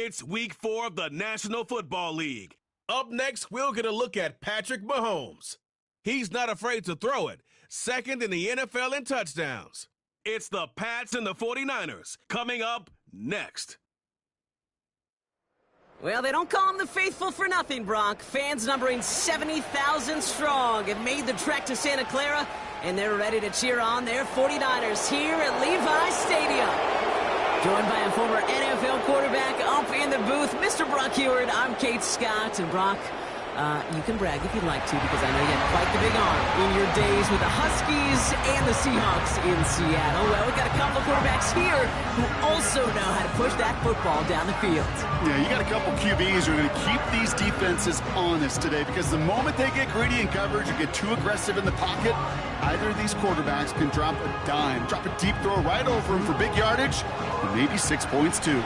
It's week 4 of the National Football League. Up next, we'll get a look at Patrick Mahomes. He's not afraid to throw it, second in the NFL in touchdowns. It's the Pats and the 49ers coming up next. Well, they don't call them the faithful for nothing, Bronk. Fans numbering 70,000 strong have made the trek to Santa Clara, and they're ready to cheer on their 49ers here at Levi Stadium. Joined by a former NFL quarterback up in the booth, Mr. Brock Heward. I'm Kate Scott, and Brock, you can brag if you'd like to, because I know you had quite the big arm in your days with the Huskies and the Seahawks in Seattle. Well, we've got a couple of quarterbacks here who also know how to push that football down the field. Yeah, you got a couple QBs who are going to keep these defenses honest today, because the moment they get greedy in coverage or get too aggressive in the pocket, either of these quarterbacks can drop a dime, drop a deep throw right over him for big yardage, and maybe 6 points too.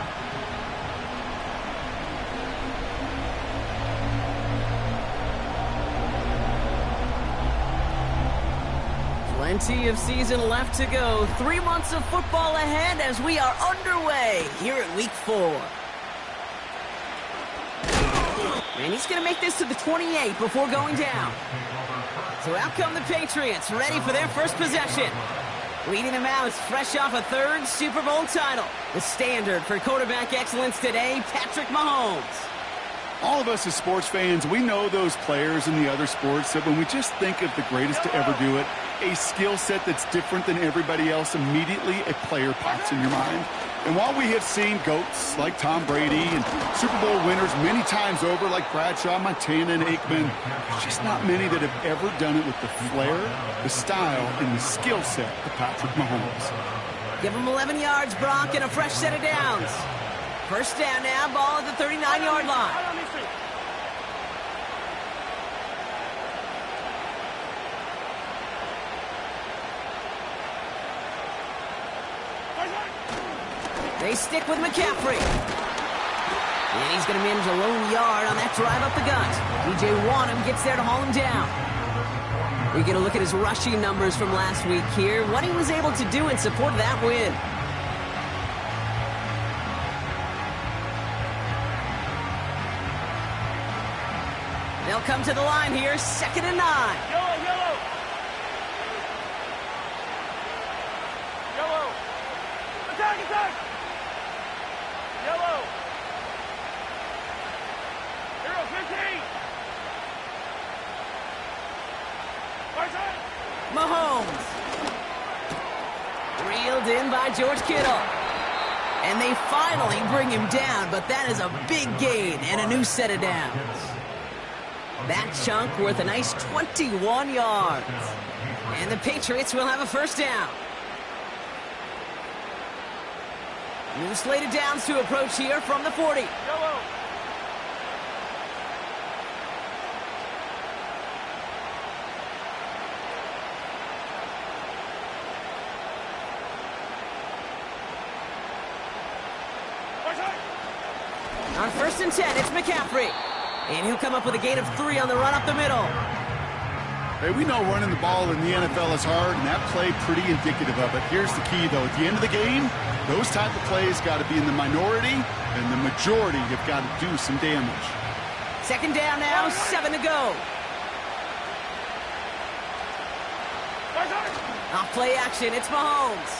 Plenty of season left to go. 3 months of football ahead as we are underway here at week 4. And he's going to make this to the 28 before going down. So out come the Patriots, ready for their first possession. Leading them out is fresh off a 3rd Super Bowl title. The standard for quarterback excellence today, Patrick Mahomes. All of us as sports fans, we know those players in the other sports that when we just think of the greatest to ever do it, a skill set that's different than everybody else, immediately a player pops in your mind. And while we have seen GOATs like Tom Brady and Super Bowl winners many times over like Bradshaw, Montana, and Aikman, there's just not many that have ever done it with the flair, the style, and the skill set of Patrick Mahomes. Give him 11 yards, Brock, and a fresh set of downs. First down now, ball at the 39-yard line. They stick with McCaffrey. And he's going to manage a lone yard on that drive up the gut. DJ Wanham gets there to haul him down. We get a look at his rushing numbers from last week here, what he was able to do in support of that win. They'll come to the line here, 2nd and 9. Yellow, yellow. Yellow. Attack, attack. Yellow. Hero 15. Right side. Mahomes. Reeled in by George Kittle. And they finally bring him down, but that is a big gain and a new set of downs. That chunk worth a nice 21 yards. And the Patriots will have a first down. New slate of downs to approach here from the 40. Yellow. Right side. On 1st and 10, it's McCaffrey. And he'll come up with a gain of 3 on the run up the middle. Hey, we know running the ball in the NFL is hard, and that play pretty indicative of it. Here's the key, though. At the end of the game, those type of plays got to be in the minority, and the majority have got to do some damage. 2nd down now, 7 to go. Right side. Off play action, it's Mahomes.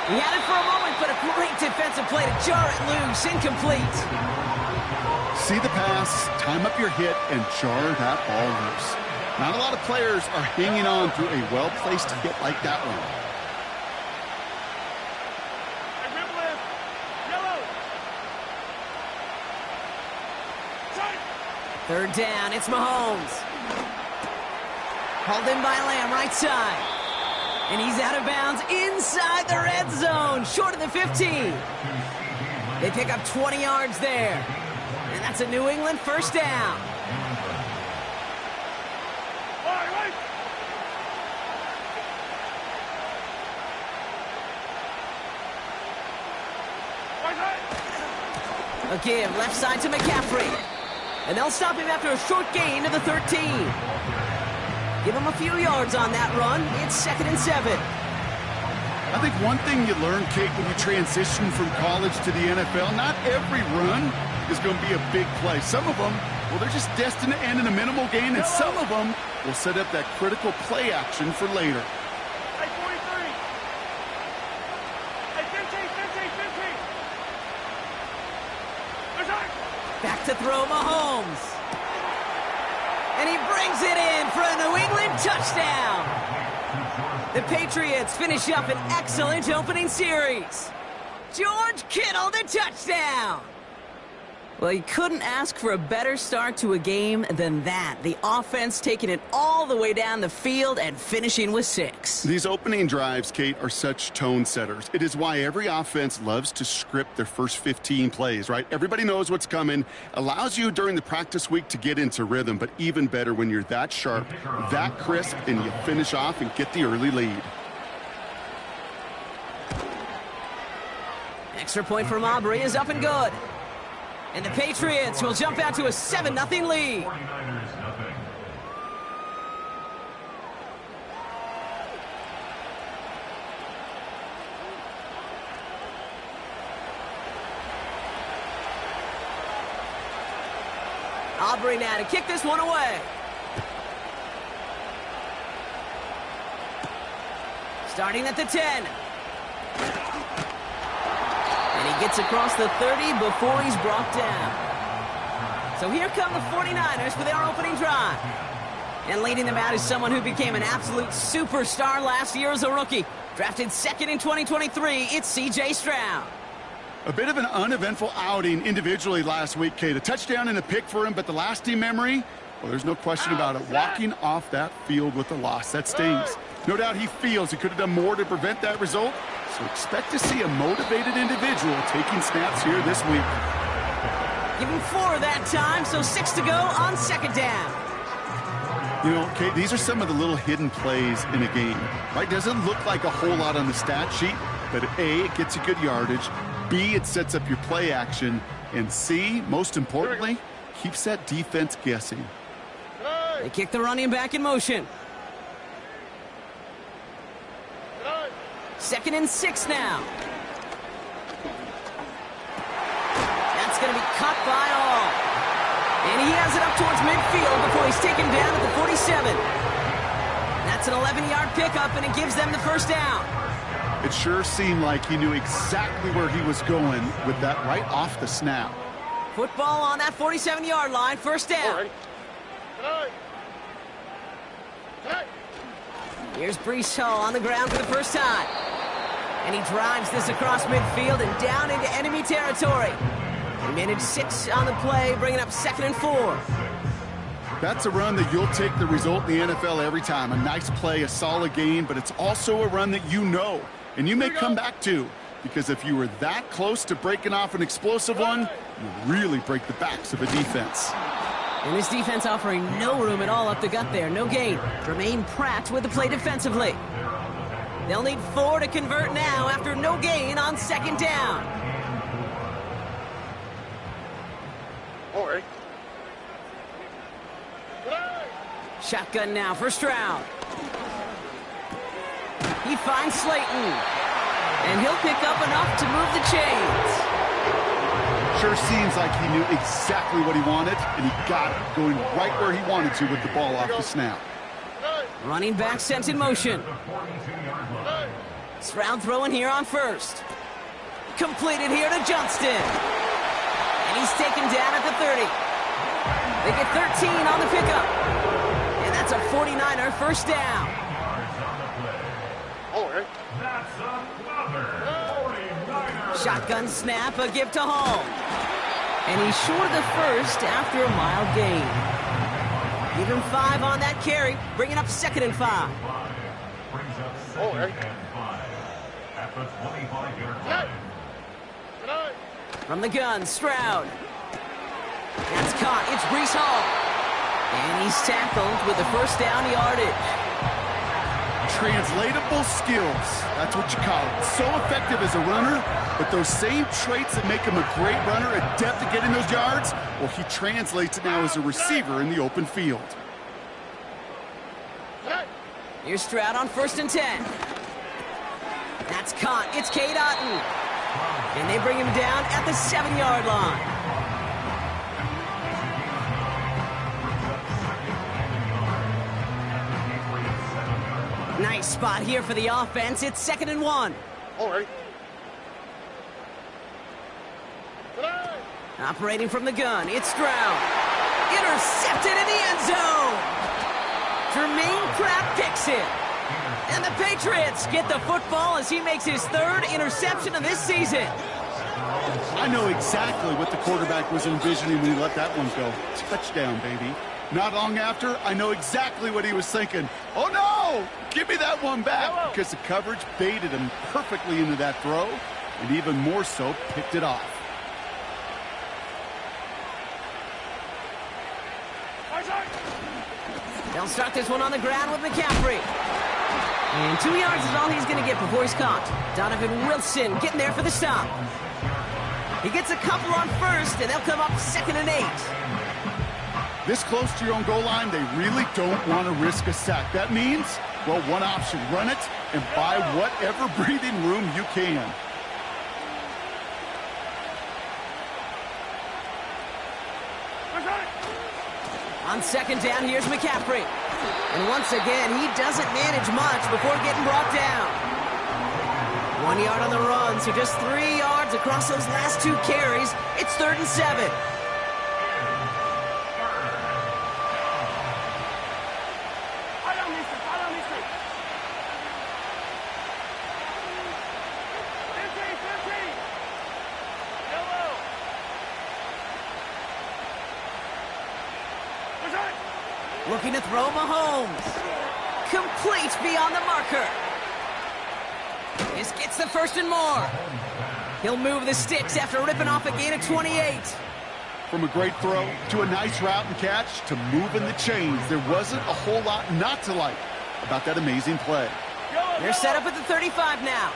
He had it for a moment, but a great defensive play to jar it loose, incomplete. See the pass, time up your hit, and jar that ball loose. Not a lot of players are hanging on through a well-placed hit like that one. Hey, rip left. Yellow. Side. 3rd down, it's Mahomes. Hauled in by Lamb, right side. And he's out of bounds inside the red zone, short of the 15. They pick up 20 yards there. And that's a New England first down. Right. Right side. A give, left side to McCaffrey. And they'll stop him after a short gain to the 13. Give him a few yards on that run. It's 2nd and 7. I think one thing you learn, Kate, when you transition from college to the NFL, not every run is going to be a big play. Some of them, well, they're just destined to end in a minimal gain, and some of them will set up that critical play action for later. Hey, 43. Hey, 15. There's Hart. Back to throw Mahomes. And he brings it in for a New England touchdown. The Patriots finish up an excellent opening series. George Kittle, the touchdown. Well, you couldn't ask for a better start to a game than that. The offense taking it all the way down the field and finishing with 6. These opening drives, Kate, are such tone setters. It is why every offense loves to script their first 15 plays, right? Everybody knows what's coming. Allows you during the practice week to get into rhythm, but even better when you're that sharp, that crisp, and you finish off and get the early lead. Extra point from Aubrey is up and good. And the Patriots will jump out to a 7-0 lead. Aubrey now to kick this one away. Starting at the 10. And he gets across the 30 before he's brought down. So here come the 49ers for their opening drive. And leading them out is someone who became an absolute superstar last year as a rookie. Drafted 2nd in 2023, it's C.J. Stroud. A bit of an uneventful outing individually last week, Kate. A touchdown and a pick for him, but the lasting memory, well, there's no question about it. Walking off that field with a loss, that stings. No doubt he feels he could have done more to prevent that result. So expect to see a motivated individual taking snaps here this week. Give him 4 that time, so 6 to go on 2nd down. You know, Kate, these are some of the little hidden plays in a game, right? Doesn't look like a whole lot on the stat sheet, but A, it gets you good yardage. B, it sets up your play action. And C, most importantly, keeps that defense guessing. They kick the running back in motion. 2nd and 6 now. That's going to be cut by all. And he has it up towards midfield before he's taken down at the 47. That's an 11-yard pickup, and it gives them the first down. It sure seemed like he knew exactly where he was going with that right off the snap. Football on that 47-yard line, first down. Here's Breece Hall on the ground for the first time. And he drives this across midfield and down into enemy territory. He managed 6 on the play, bringing up 2nd and 4. That's a run that you'll take the result in the NFL every time. A nice play, a solid gain, but it's also a run that you know, and you may come back to, because if you were that close to breaking off an explosive one, you really break the backs of a defense. And this defense offering no room at all up the gut there. No gain. Jermaine Pratt with the play defensively. They'll need 4 to convert now after no gain on 2nd down. Shotgun now for Stroud. He finds Slayton. And he'll pick up enough to move the chains. Sure seems like he knew exactly what he wanted, and he got it, going right where he wanted to with the ball off the snap. Running back sent in motion. Stroud throwing here on first. Completed here to Johnston. And he's taken down at the 30. They get 13 on the pickup. And that's a 49er first down. Shotgun snap, a give to Hall. And he's short of the first after a mild gain. Give him 5 on that carry, bringing up 2nd and 5. From the gun, Stroud. That's caught, it's Breece Hall. And he's tackled with the first down yardage. Translatable skills, that's what you call it. So effective as a runner, but those same traits that make him a great runner, adept at getting those yards, well, he translates it now as a receiver in the open field. Here's Stroud on 1st and 10. That's caught. It's Cade Otton. And they bring him down at the 7-yard line. Nice spot here for the offense. It's 2nd and 1. All right. Operating from the gun, it's Stroud. Intercepted in the end zone. Jermaine Pratt picks it. And the Patriots get the football as he makes his 3rd interception of this season. I know exactly what the quarterback was envisioning when he let that one go. Touchdown, baby. Not long after, I know exactly what he was thinking. Oh, no! Give me that one back! Because the coverage baited him perfectly into that throw, and even more so, picked it off. They'll start this one on the ground with McCaffrey. And 2 yards is all he's going to get before he's caught. Donovan Wilson getting there for the stop. He gets a couple on first, and they'll come up 2nd and 8. This close to your own goal line, they really don't want to risk a sack. That means, well, one option, run it and buy whatever breathing room you can. On 2nd down, here's McCaffrey. And once again, he doesn't manage much before getting brought down. 1 yard on the run, so just 3 yards across those last 2 carries. It's 3rd and 7. Looking to throw Mahomes. Complete beyond the marker. This gets the 1st and more. He'll move the sticks after ripping off a gain of 28. From a great throw to a nice route and catch to moving the chains, there wasn't a whole lot not to like about that amazing play. They're set up at the 35 now.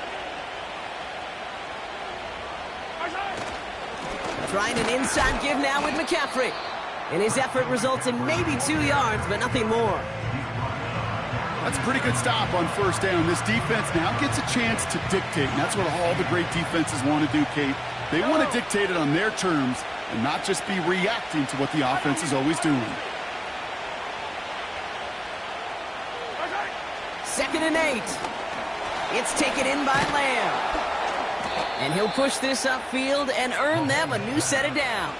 Trying an inside give now with McCaffrey. And his effort results in maybe 2 yards, but nothing more. That's a pretty good stop on 1st down. This defense now gets a chance to dictate, and that's what all the great defenses want to do, Kate. They want to dictate it on their terms and not just be reacting to what the offense is always doing. 2nd and 8. It's taken in by Lamb. And he'll push this upfield and earn them a new set of downs.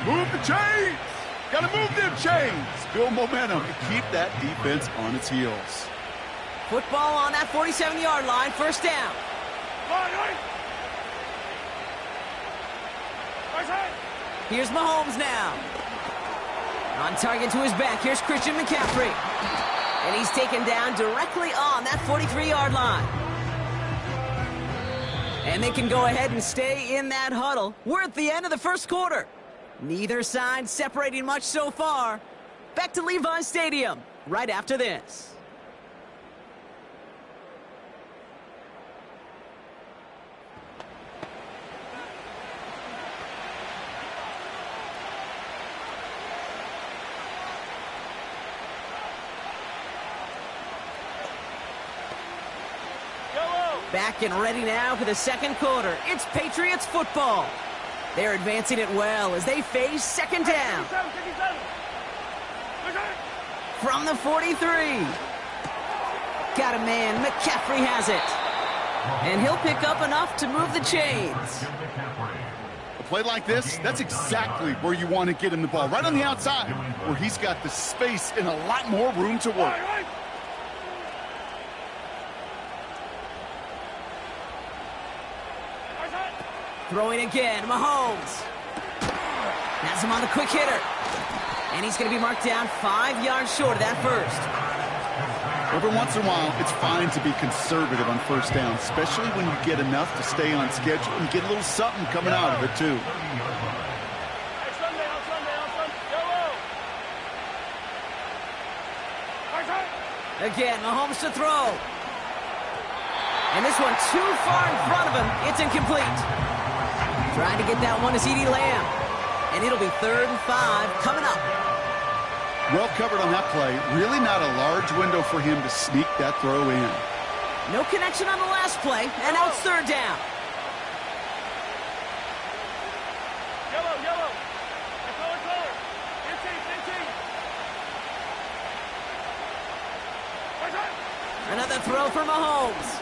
Move the chains! Gotta move them chains! Build momentum and keep that defense on its heels. Football on that 47-yard line, 1st down. Here's Mahomes now. On target to his back, here's Christian McCaffrey. And he's taken down directly on that 43-yard line. And they can go ahead and stay in that huddle. We're at the end of the 1st quarter. Neither side separating much so far. Back to Levi Stadium right after this. Back and ready now for the 2nd quarter. It's Patriots football. They're advancing it well as they face 2nd down. From the 43. Got a man. McCaffrey has it. And he'll pick up enough to move the chains. A play like this, that's exactly where you want to get him the ball. Right on the outside, where he's got the space and a lot more room to work. Throwing again, Mahomes. Has him on the quick hitter. And he's going to be marked down 5 yards short of that 1st. Every once in a while, it's fine to be conservative on 1st down, especially when you get enough to stay on schedule and get a little something coming out of it, too. Again, Mahomes to throw. And this one too far in front of him. It's incomplete. Trying to get that one to CeeDee Lamb. And it'll be 3rd and 5 coming up. Well covered on that play. Really not a large window for him to sneak that throw in. No connection on the last play, and now it's third down. Yellow, yellow. That's color. In team. Another throw for Mahomes.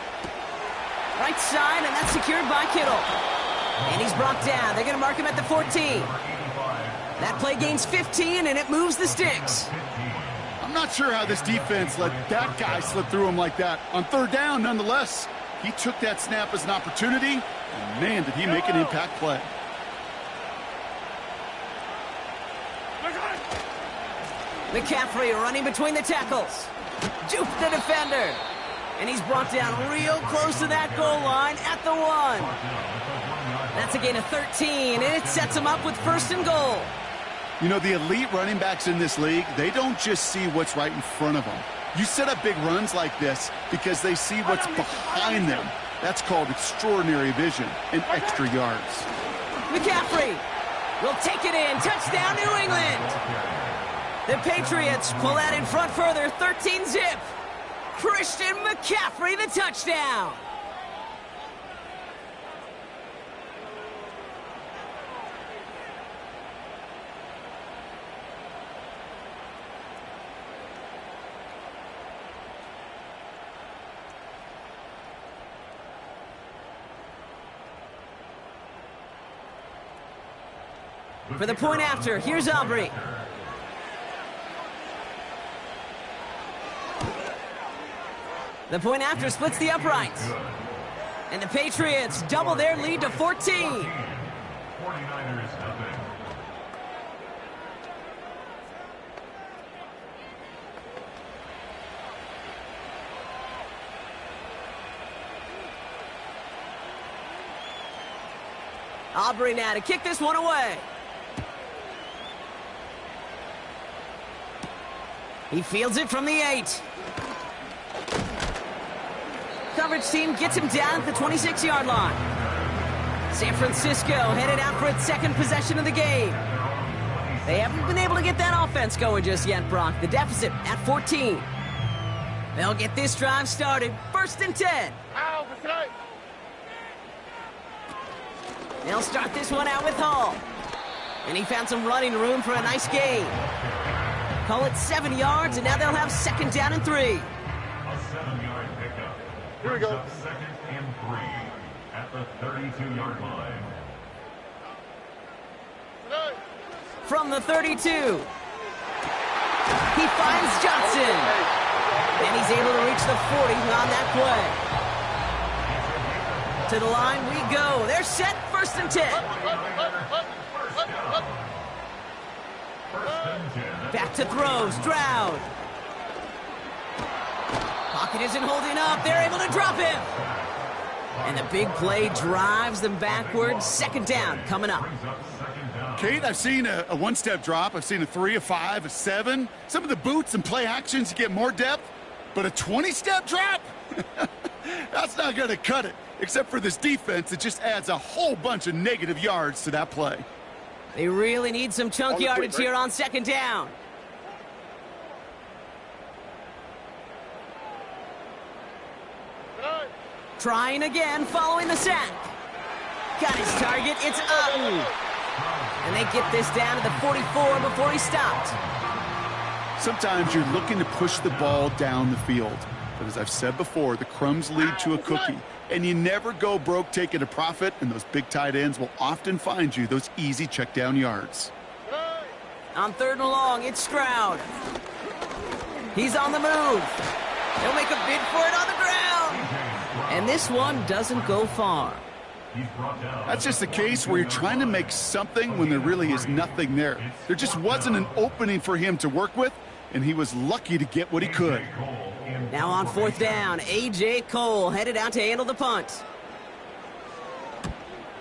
Right side, and that's secured by Kittle. And he's brought down. They're going to mark him at the 14. That play gains 15, and it moves the sticks. I'm not sure how this defense let that guy slip through him like that. On third down, nonetheless, he took that snap as an opportunity, and man, did he make an impact play. McCaffrey running between the tackles. Juke the defender. And he's brought down real close to that goal line at the 1. That's a gain of 13, and it sets him up with first and goal. You know, the elite running backs in this league, they don't just see what's right in front of them. You set up big runs like this because they see what's behind them. That's called extraordinary vision and extra yards. McCaffrey will take it in. Touchdown, New England. The Patriots pull out in front further, 13-zip. Christian McCaffrey, the touchdown. For the point after, here's Aubrey. The point after splits the uprights. And the Patriots double their lead to 14. 49ers nothing. Aubrey now to kick this one away. He fields it from the 8. Coverage team gets him down at the 26-yard line. San Francisco headed out for its second possession of the game. They haven't been able to get that offense going just yet, Brock. The deficit at 14. They'll get this drive started. First and 10. Ow, that's right. They'll start this one out with Hall. And he found some running room for a nice gain. Call it 7 yards, and now they'll have second down and 3. A 7-yard pickup. Here we go. Up second and 3 at the 32-yard line. From the 32. He finds Johnson. And he's able to reach the 40 on that play. To the line we go. They're set, first and 10. Back to throw, Stroud. Pocket isn't holding up. They're able to drop him. And the big play drives them backwards. Second down coming up. Kate, I've seen a one-step drop. I've seen a 3, a 5, a 7. Some of the boots and play actions get more depth. But a 20-step drop? That's not going to cut it. Except for this defense, it just adds a whole bunch of negative yards to that play. They really need some chunk yardage here on second down. Trying again, following the sack. Got his target, it's Otten. And they get this down to the 44 before he stopped. Sometimes you're looking to push the ball down the field. But as I've said before, the crumbs lead to a cookie. And you never go broke taking a profit, and those big tight ends will often find you those easy check down yards. On third and long, it's Stroud. He's on the move. He'll make a bid for it on the ground. And this one doesn't go far. That's just a case where you're trying to make something when there really is nothing there. There just wasn't an opening for him to work with, and he was lucky to get what he could. Now on fourth down, A.J. Cole headed out to handle the punt.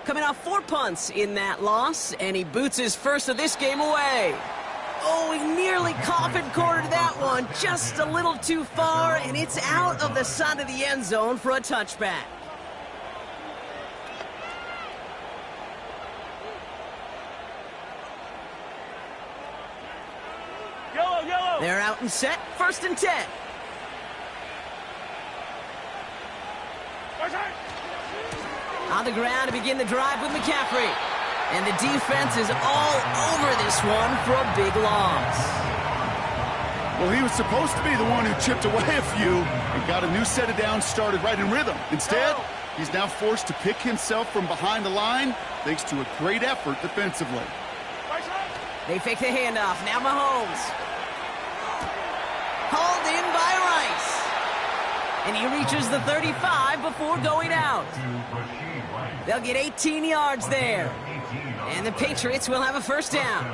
Coming off 4 punts in that loss, and he boots his first of this game away. Oh, he nearly coffin cornered that one, just a little too far, and it's out of the side of the end zone for a touchback. Yellow, yellow. They're out and set, first and 10. On the ground to begin the drive with McCaffrey. And the defense is all over this one for a big loss. Well, he was supposed to be the one who chipped away a few and got a new set of downs started right in rhythm. Instead, he's now forced to pick himself from behind the line thanks to a great effort defensively. They fake the handoff. Now Mahomes. Hauled in by Rice. And he reaches the 35 before going out. They'll get 18 yards there. And the Patriots will have a first down.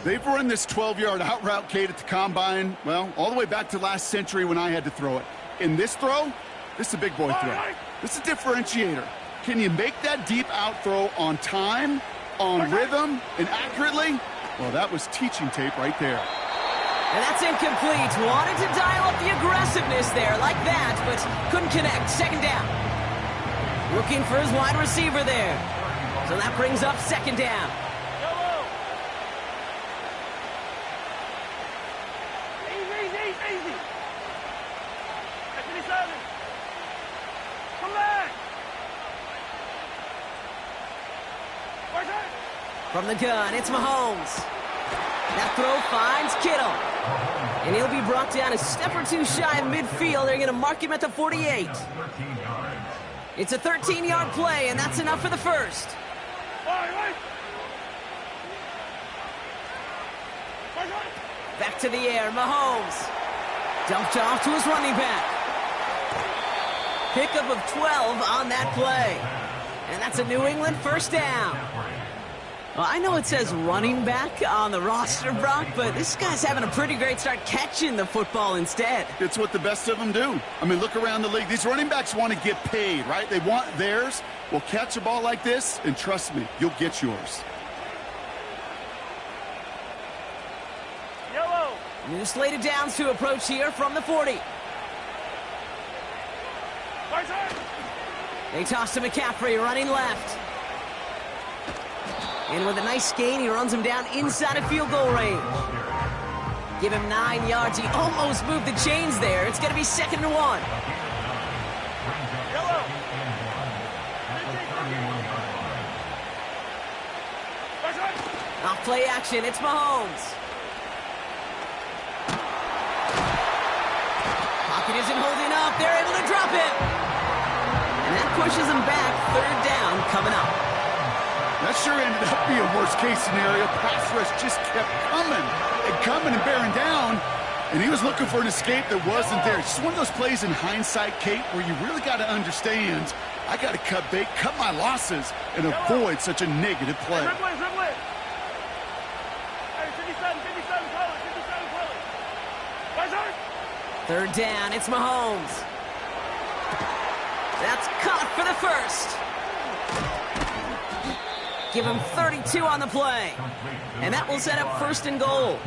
They've run this 12-yard out route, Kate, at the Combine, well, all the way back to last century when I had to throw it. In this throw, this is a big boy throw. This is a differentiator. Can you make that deep out throw on time, on rhythm, and accurately? Well, that was teaching tape right there. And that's incomplete. Wanted to dial up the aggressiveness there like that, but couldn't connect. Second down. Looking for his wide receiver there. So that brings up second down. Easy. That's 57. Come back. From the gun, it's Mahomes. That throw finds Kittle. And he'll be brought down a step or two shy of midfield. They're going to mark him at the 48. It's a 13-yard play, and that's enough for the first. Back to the air, Mahomes. Dumped off to his running back. Pickup of 12 on that play. And that's a New England first down. Well, I know it says running back on the roster, Brock, but this guy's having a pretty great start catching the football instead. It's what the best of them do. I mean, look around the league. These running backs want to get paid, right? They want theirs. Well, catch a ball like this, and trust me, you'll get yours. Yellow. New slate of downs to approach here from the 40. They toss to McCaffrey, running left. And with a nice gain, he runs him down inside of field goal range. Give him 9 yards. He almost moved the chains there. It's going to be 2nd and 1. Yellow. Off play action, it's Mahomes. Pocket isn't holding up. They're able to drop it. And that pushes him back. 3rd down coming up. That sure ended up being a worst-case scenario. Pass rush just kept coming and bearing down, and he was looking for an escape that wasn't there. It's just one of those plays in hindsight, Kate, where you really got to understand, I got to cut bait, cut my losses, and avoid such a negative play. Dribble it. Hey, 57, Colin. 3rd down, it's Mahomes. That's caught for the first. Give him 32 on the play. And that will set up 1st and goal.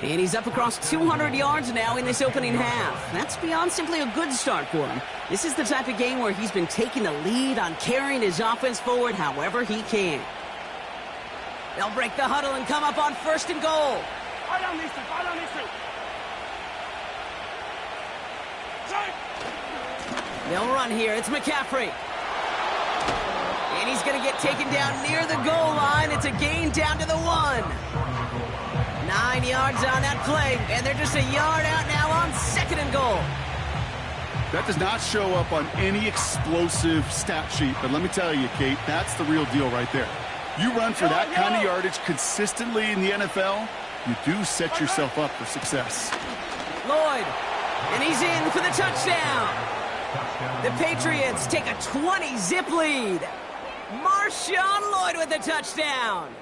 And he's up across 200 yards now in this opening half. That's beyond simply a good start for him. This is the type of game where he's been taking the lead on carrying his offense forward however he can. They'll break the huddle and come up on 1st and goal. Fire down these two. They'll run here. It's McCaffrey. And he's going to get taken down near the goal line. It's a gain down to the 1. 9 yards on that play, and they're just a yard out now on 2nd and goal. That does not show up on any explosive stat sheet, but let me tell you, Kate, that's the real deal right there. You run for that kind of yardage consistently in the NFL, you do set yourself up for success. Lloyd, and he's in for the touchdown. The Patriots take a 20-zip lead. Marshawn Lloyd with the touchdown.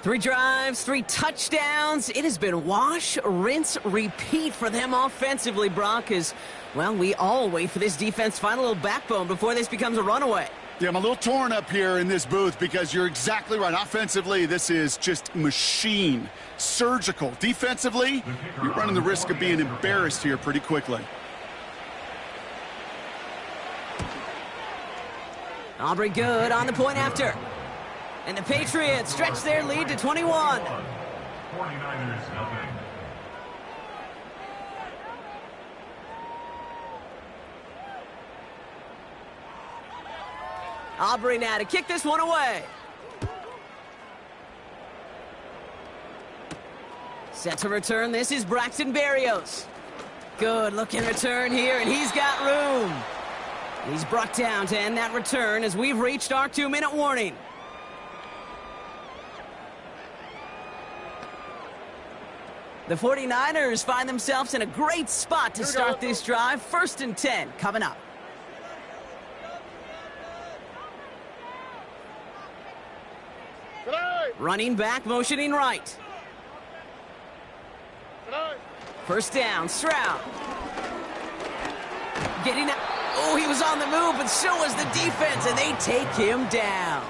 3 drives, 3 touchdowns. It has been wash, rinse, repeat for them offensively, Brock, as, well, we all wait for this defense to find a little backbone before this becomes a runaway. Yeah, I'm a little torn up here in this booth because you're exactly right. Offensively, this is just machine, surgical. Defensively, you're running the risk of being embarrassed here pretty quickly. Aubrey good on the point after. And the Patriots stretch their lead to 21. 49ers nothing. Aubrey now to kick this one away. Set to return, this is Braxton Berrios. Good looking return here, and he's got room. He's brought down to end that return as we've reached our 2-minute warning. The 49ers find themselves in a great spot to start this drive. 1st and 10 coming up. Running back, motioning right. First down, Stroud. Getting it. Oh, he was on the move, but so was the defense, and they take him down.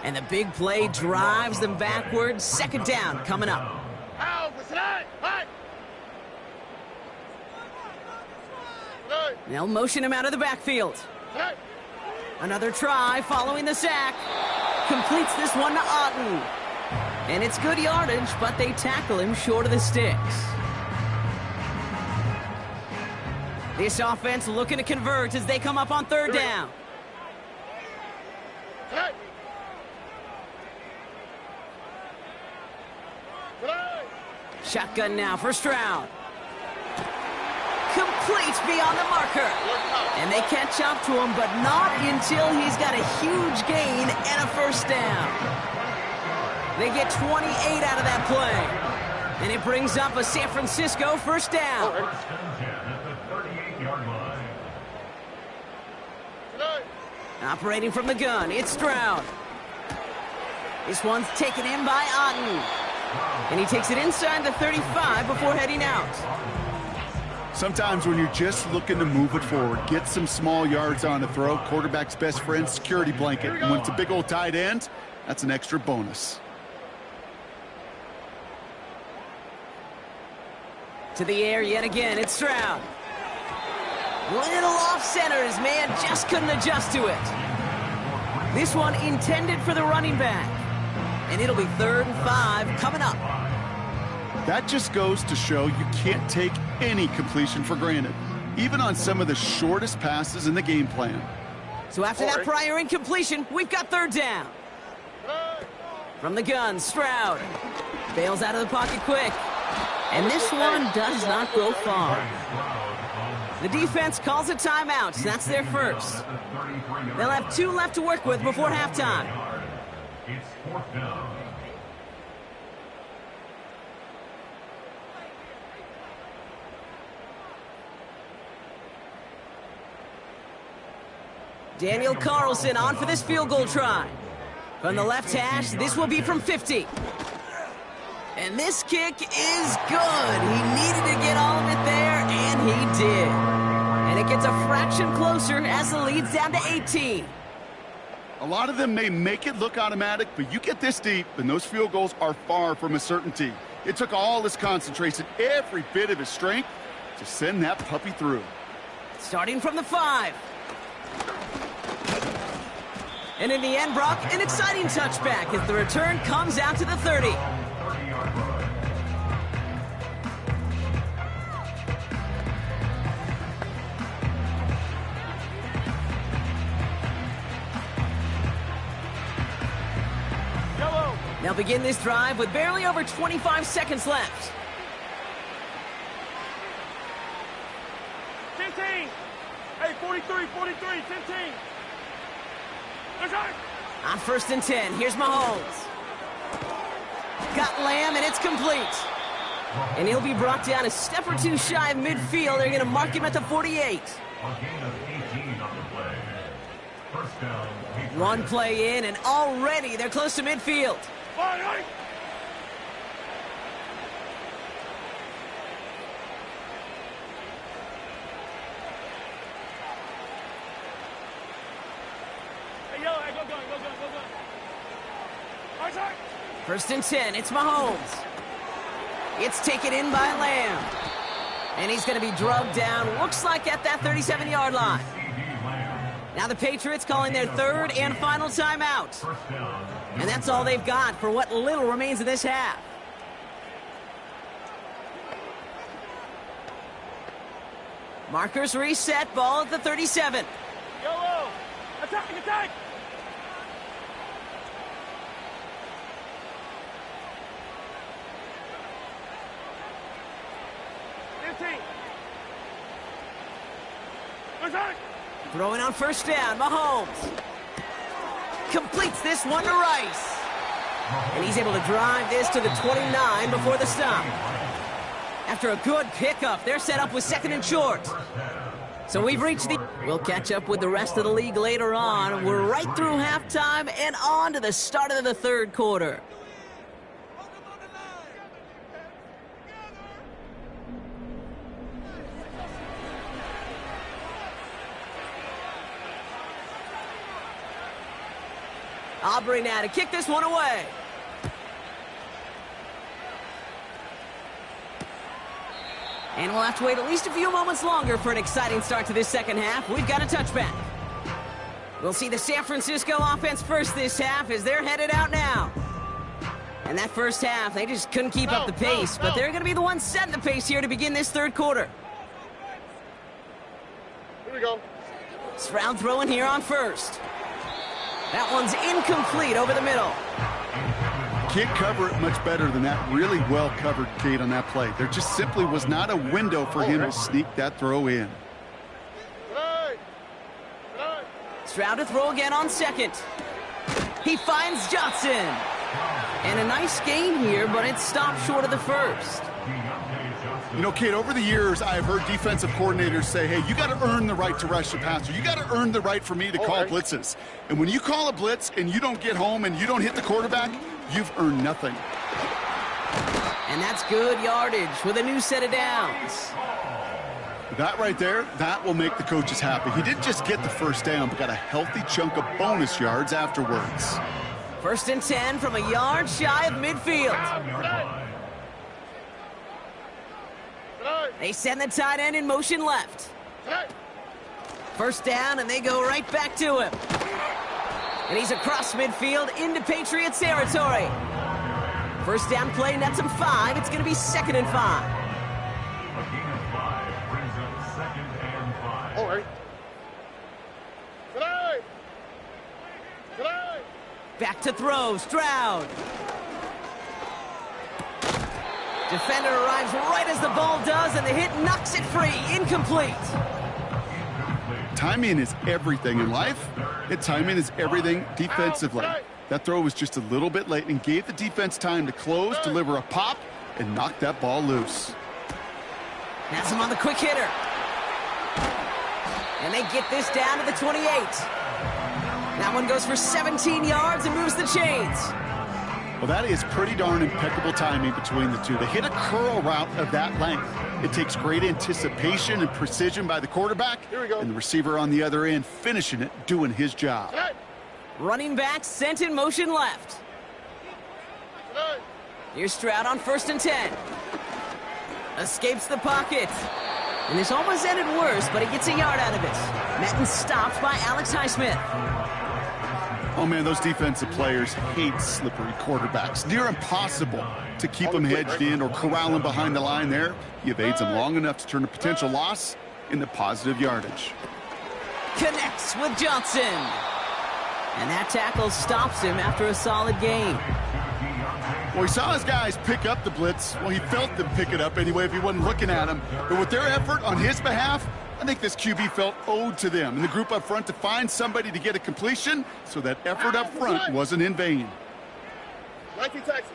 And the big play drives them backwards. 2nd down coming up. They'll motion him out of the backfield. Another try following the sack. Completes this one to Otten. And it's good yardage, but they tackle him short of the sticks. This offense looking to convert as they come up on 3rd down. Shotgun now for Stroud. Complete beyond the marker. And they catch up to him, but not until he's got a huge gain and a 1st down. They get 28 out of that play. And it brings up a San Francisco 1st down. Operating from the gun, it's Stroud. This one's taken in by Otten. And he takes it inside the 35 before heading out. Sometimes when you're just looking to move it forward, get some small yards on a throw, quarterback's best friend, security blanket. And when it's a big old tight end, that's an extra bonus. To the air yet again, it's Stroud. Little off center, his man just couldn't adjust to it. This one intended for the running back. And it'll be 3rd and 5 coming up. That just goes to show you can't take any completion for granted, even on some of the shortest passes in the game plan. So after that prior incompletion, we've got 3rd down. From the gun, Stroud bails out of the pocket quick. And this one does not go far. The defense calls a timeout. That's their first. They'll have 2 left to work with before halftime. It's 4th down. Daniel Carlson on for this field goal try. From the left hash, this will be from 50. And this kick is good. He needed to get all of it there, and he did. And it gets a fraction closer as the lead's down to 18. A lot of them may make it look automatic, but you get this deep, and those field goals are far from a certainty. It took all his concentration, every bit of his strength, to send that puppy through. Starting from the 5. And in the end, Brock, an exciting touchback as the return comes out to the 30. They'll begin this drive with barely over 25 seconds left. 15. Hey, 43, 15. On 1st and 10, here's Mahomes. Got Lamb, and it's complete. And he'll be brought down a step or 2 shy of midfield. They're going to mark him at the 48. A gain of 18 on the play. 1st down. One play in, and already they're close to midfield. Hey, yellow, hey, go. 1st and 10, it's Mahomes. It's taken in by Lamb. And he's going to be drugged down, looks like at that 37-yard line. Now the Patriots calling their 3rd and final timeout. And that's all they've got for what little remains of this half. Markers reset, ball at the 37. Yellow. Attack, attack! Attack! Throwing on first down, Mahomes. Completes this one to Rice. And he's able to drive this to the 29 before the stop. After a good pickup, they're set up with 2nd and short. So we've reached the... We'll catch up with the rest of the league later on. We're right through halftime and on to the start of the 3rd quarter. Aubrey now to kick this one away. And we'll have to wait at least a few moments longer for an exciting start to this 2nd half. We've got a touchback. We'll see the San Francisco offense first this half as they're headed out now. And that first half, they just couldn't keep up the pace, but they're going to be the ones setting the pace here to begin this 3rd quarter. Here we go. Stroud throwing here on first. That one's incomplete over the middle. Can't cover it much better than that really well-covered gate on that play. There just simply was not a window for him to sneak that throw in. Stroud to throw again on 2nd. He finds Johnson. And a nice gain here, but it stopped short of the 1st. You know, Kate, over the years, I've heard defensive coordinators say, hey, you got to earn the right to rush the passer. You got to earn the right for me to call blitzes. And when you call a blitz and you don't get home and you don't hit the quarterback, you've earned nothing. And that's good yardage with a new set of downs. That right there, that will make the coaches happy. He didn't just get the first down, but got a healthy chunk of bonus yards afterwards. 1st and 10 from a yard shy of midfield. They send the tight end in motion left. First down, and they go right back to him. And he's across midfield into Patriots territory. First down play nets him 5. It's going to be 2nd and 5. A gain of 5 brings up 2nd and 5. All right. Back to throw, Stroud. Defender arrives right as the ball does, and the hit knocks it free. Incomplete. Timing is everything in life, and timing is everything defensively. That throw was just a little bit late and gave the defense time to close, deliver a pop, and knock that ball loose. That's him on the quick hitter. And they get this down to the 28. That one goes for 17 yards and moves the chains. Well, that is pretty darn impeccable timing between the two. They hit a curl route of that length. It takes great anticipation and precision by the quarterback. Here we go. And the receiver on the other end finishing it, doing his job. Running back sent in motion left. Here's Stroud on 1st and 10. Escapes the pocket. And this almost ended worse, but he gets a yard out of it. Met and stopped by Alex Highsmith. Oh, man, those defensive players hate slippery quarterbacks. Near impossible to keep them hedged in or corral them behind the line there. He evades them long enough to turn a potential loss into positive yardage. Connects with Johnson. And that tackle stops him after a solid gain. Well, he saw his guys pick up the blitz. Well, he felt them pick it up anyway if he wasn't looking at him. But with their effort on his behalf, I think this QB felt owed to them and the group up front to find somebody to get a completion, so that effort up front wasn't in vain. Nike Texas.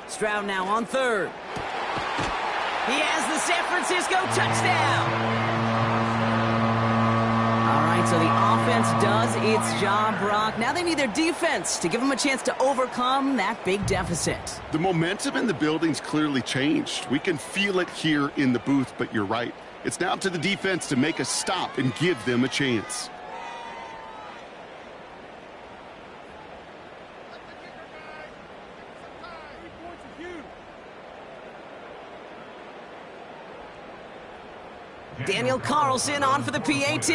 Stroud now on 3rd. He has the San Francisco touchdown. All right, so the offense does its job, Brock. Now they need their defense to give them a chance to overcome that big deficit. The momentum in the building's clearly changed. We can feel it here in the booth, but you're right. It's now up to the defense to make a stop and give them a chance. Daniel Carlson on for the PAT.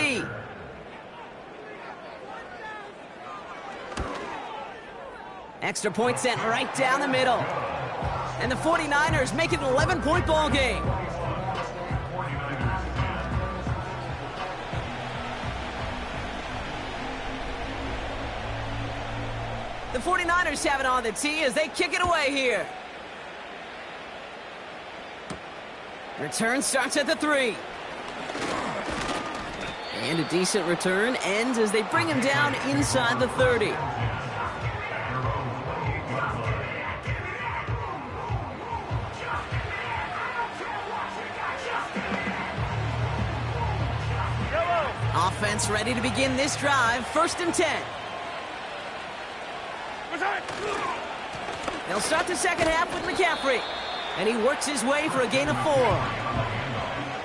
Extra point sent right down the middle. And the 49ers make it an 11-point ball game. The 49ers have it on the tee as they kick it away here. Return starts at the 3. And a decent return ends as they bring him down inside the 30. Offense ready to begin this drive. 1st and 10. They'll start the second half with McCaffrey. And he works his way for a gain of 4.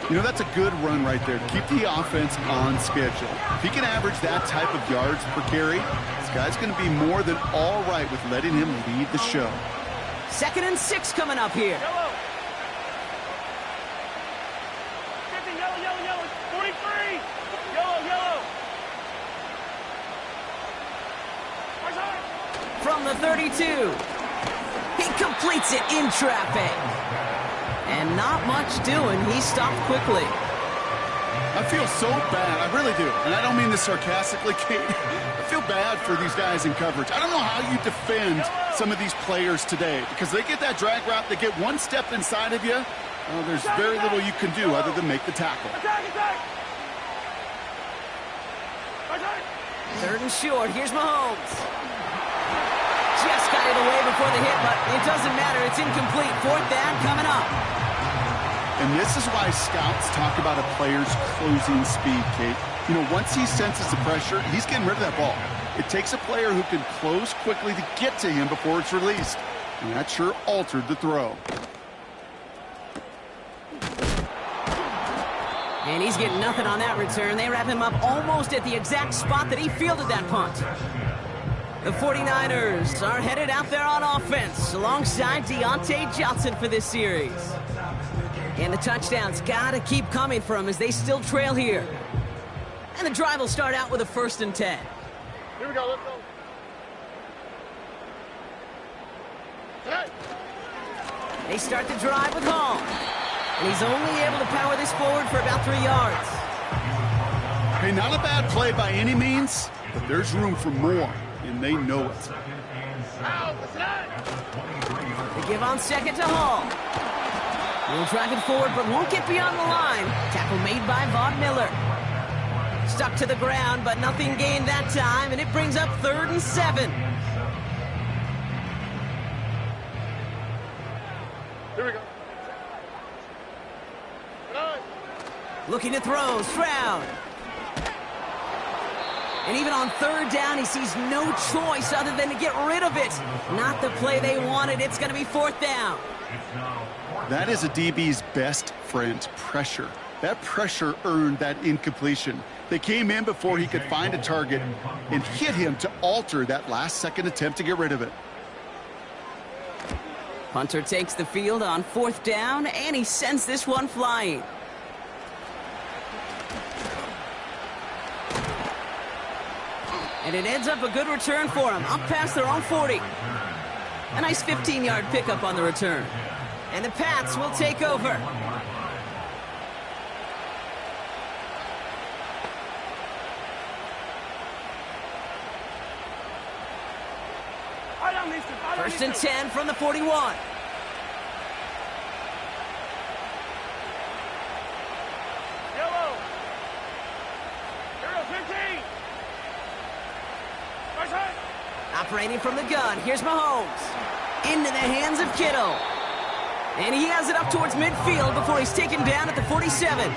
You know, that's a good run right there to keep the offense on schedule. If he can average that type of yards per carry, this guy's going to be more than all right with letting him lead the show. 2nd and 6 coming up here. Yellow. 50, yellow, yellow, yellow. 43. Yellow, yellow. From the 32. He completes it in traffic. And not much doing. He stopped quickly. I feel so bad. I really do. And I don't mean this sarcastically, Kate. I feel bad for these guys in coverage. I don't know how you defend some of these players today because they get that drag route, they get one step inside of you. There's very little you can do other than make the tackle. Attack, attack. 3rd and short. Here's Mahomes. Just got it away before the hit, but it doesn't matter. It's incomplete. 4th down coming up. And this is why scouts talk about a player's closing speed, Kate. You know, once he senses the pressure, he's getting rid of that ball. It takes a player who can close quickly to get to him before it's released. And that sure altered the throw. And he's getting nothing on that return. They wrap him up almost at the exact spot that he fielded that punt. The 49ers are headed out there on offense alongside Deontay Johnson for this series. And the touchdowns got to keep coming for them as they still trail here. And the drive will start out with a 1st and 10. Here we go, let's go. Hey. They start the drive with Hall. And he's only able to power this forward for about 3 yards. Hey, not a bad play by any means, but there's room for more, and they know it. They give on 2nd to Hall. He'll drive it forward, but won't get beyond the line. Tackle made by Von Miller. Stuck to the ground, but nothing gained that time, and it brings up 3rd and 7. Here we go. Looking to throw, Stroud. And even on 3rd down, he sees no choice other than to get rid of it. Not the play they wanted. It's going to be 4th down. That is a DB's best friend, pressure. That pressure earned that incompletion. They came in before he could find a target and hit him to alter that last-second attempt to get rid of it. Punter takes the field on 4th down, and he sends this one flying. And it ends up a good return for him, up past their own 40. A nice 15-yard pickup on the return. And the Pats will take over. First and 10 from the 41. Yellow. Here 15. Operating from the gun, here's Mahomes. Into the hands of Kittle. And he has it up towards midfield before he's taken down at the 47.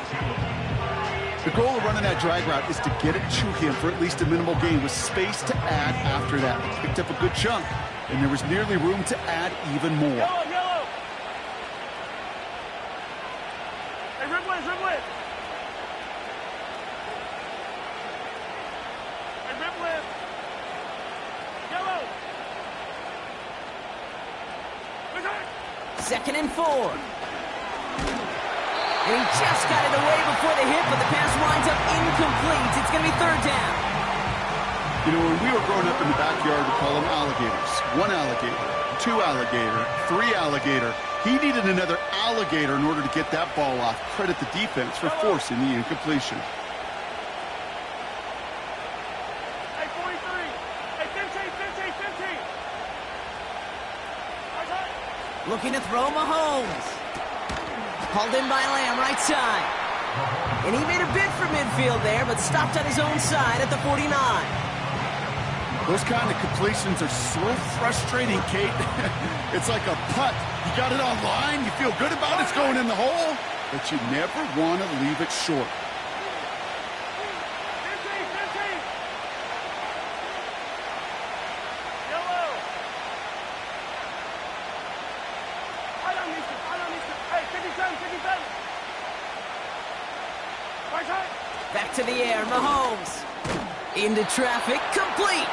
The goal of running that drag route is to get it to him for at least a minimal gain with space to add after that. He picked up a good chunk, and there was nearly room to add even more. Yellow, yellow. Hey, rip blitz, rip blitz. Hey, rip blitz. Yellow. 2nd and 4. And he just got it away before the hit, but the pass winds up incomplete. It's going to be 3rd down. You know, when we were growing up in the backyard, we call them alligators. 1 alligator, 2 alligator, 3 alligator. He needed another alligator in order to get that ball off. Credit the defense for forcing the incompletion. Hey, 43. Hey, 15, 15, 15. Looking to throw Mahomes. Hauled in by Lamb, right side. And he made a bid for midfield there, but stopped on his own side at the 49. Those kind of completions are so frustrating, Kate. It's like a putt. You got it on line, you feel good about it's going in the hole, but you never want to leave it short. Back to the air, Mahomes. Into traffic, complete.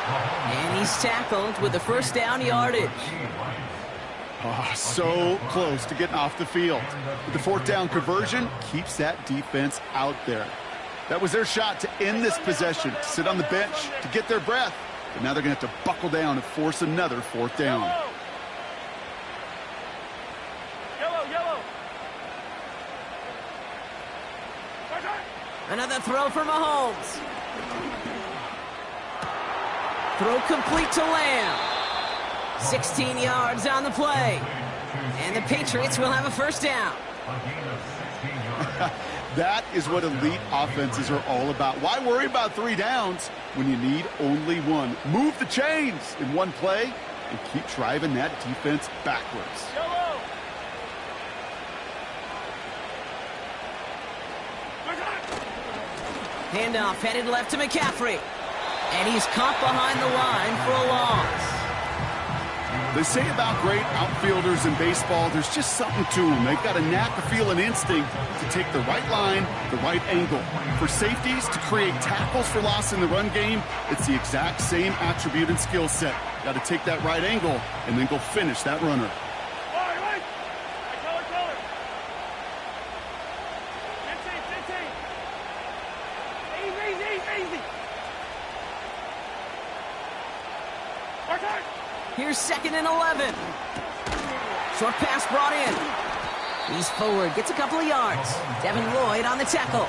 And he's tackled with the first down yardage. Oh, so close to getting off the field. But the fourth down conversion keeps that defense out there. That was their shot to end this possession, to sit on the bench, to get their breath. But now they're going to have to buckle down and force another fourth down. Another throw for Mahomes. Throw complete to Lamb. 16 yards on the play. And the Patriots will have a first down. That is what elite offenses are all about. Why worry about 3 downs when you need only one? Move the chains in one play and keep driving that defense backwards. Handoff headed left to McCaffrey. And he's caught behind the line for a loss. They say about great outfielders in baseball, there's just something to them. They've got a knack, a feel, an instinct to take the right line, the right angle. For safeties, to create tackles for loss in the run game, it's the exact same attribute and skill set. Got to take that right angle and then go finish that runner. Here's 2nd and 11. Short pass brought in. He's forward, gets a couple of yards. Devin Lloyd on the tackle.